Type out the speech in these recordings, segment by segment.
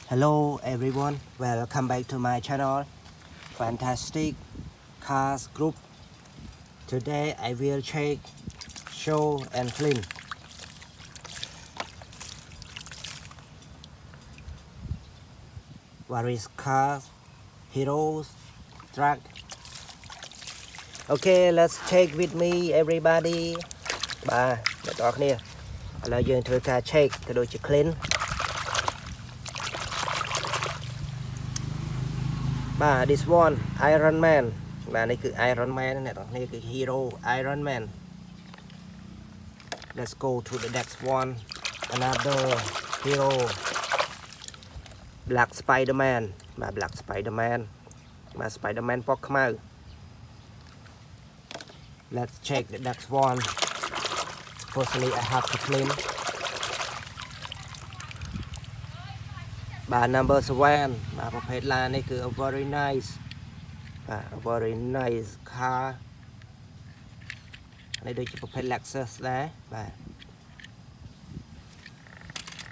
Hello everyone, welcome back to my channel Fantastic Cars Group. Today I will check, show and clean various cars, heroes, truck. Okay, let's check with me everybody. Bà, để tỏគ្នា ឥឡូវយើងធ្វើការ check ក៏ដូចជា clean បាទ this one Iron Man បាទនេះគឺ Iron Man អ្នកទាំងគ្នាគឺ hero Iron Man. Let's go to the next one, another hero Black Spider-Man បាទ Black Spider-Man បាទ Spider-Man ពណ៌ខ្មៅ Let's check the next one. Firstly I have to clean បាទ number 7 បាទប្រភេទឡាននេះគឺ a very nice បាទ a very nice car នេះដូចជាប្រភេទ Lexus ដែរបាទ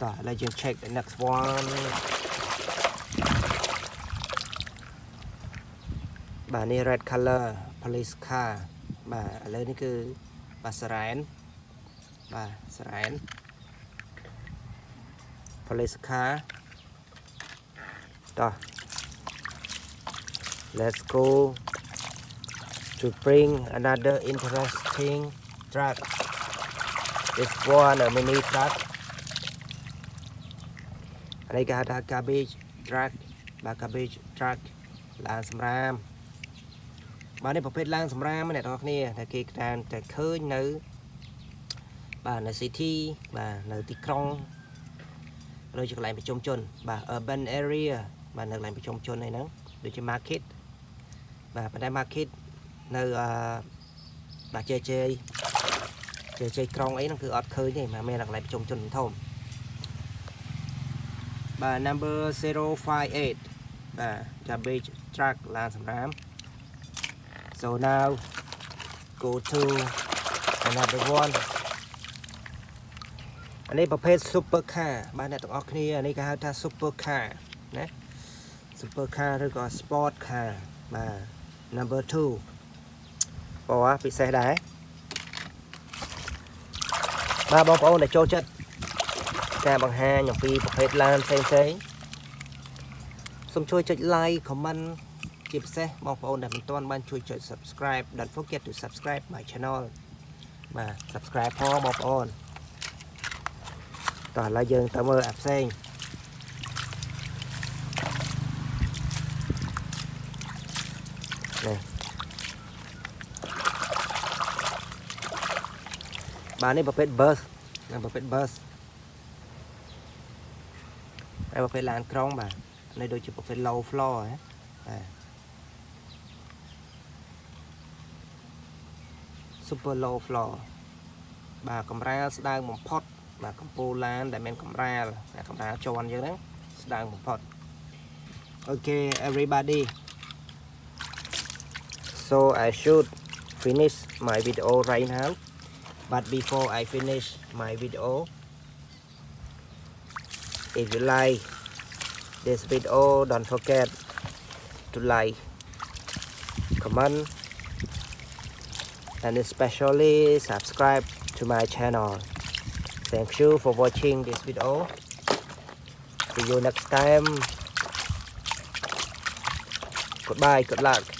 តោះឥឡូវយើង check the next one បាទនេះ red color police car បាទឥឡូវនេះគឺបាទសរ៉ែនបាទសរ៉ែន police car តោះ let's go to bring another interesting truck. This one a mini truck អានេះគេហៅថា garbage truck បាទ garbage truck ឡានសម្រាមបាទនេះប្រភេទឡានសម្រាមអ្នកនរគ្នាតែគេតាមតែឃើញនៅបាទនៅ city បាទនៅទីក្រុងឬជាកន្លែងប្រជុំជនបាទ urban area បាទនៅកន្លែងប្រជុំជនអីហ្នឹងដូចជា market បាទប៉ុន្តែ market នៅបាទជ័យក្រុងអីហ្នឹងគឺអត់ឃើញទេមិនមែននៅកន្លែងប្រជុំជនធំបាទ number 058 បាទ garbage truck ឡានសម្រាម so now go to another one អានេះប្រភេទ super car បាទអ្នកទាំងអស់គ្នាអានេះគេហៅថា super car ណា super car ឬក៏ sport car បាទ number 2 ពណ៌ពិសេសដែរបាទបងប្អូនដែលចូលចិត្តការបង្ហាញអំពីប្រភេទឡានផ្សេងៗសូមជួយចុច like comment ជាពិសេសបងប្អូនដែលមិនទាន់បានជួយចុច subscribe don't forget to subscribe my channel បាទ subscribe ផងបងប្អូនតោះឥឡូវយើងទៅមើលអាផ្សេងនេះបាទនេះប្រភេទ bus និងប្រភេទ bus ហើយប្រភេទឡានក្រុងបាទនេះដូចជាប្រភេទ low floor ហ៎បាទ super low floor បាទកម្រាលស្ដើងបំផុតបាទកម្ពស់ឡានដែលមានកម្រាលជាន់អញ្ចឹងហ្នឹងស្ដើងបំផុត Okay everybody so I should finish my video right now but before I finish my video if you like this video don't forget to like comment and especially subscribe to my channel. Thank you for watching this video. See you next time. Goodbye, good luck.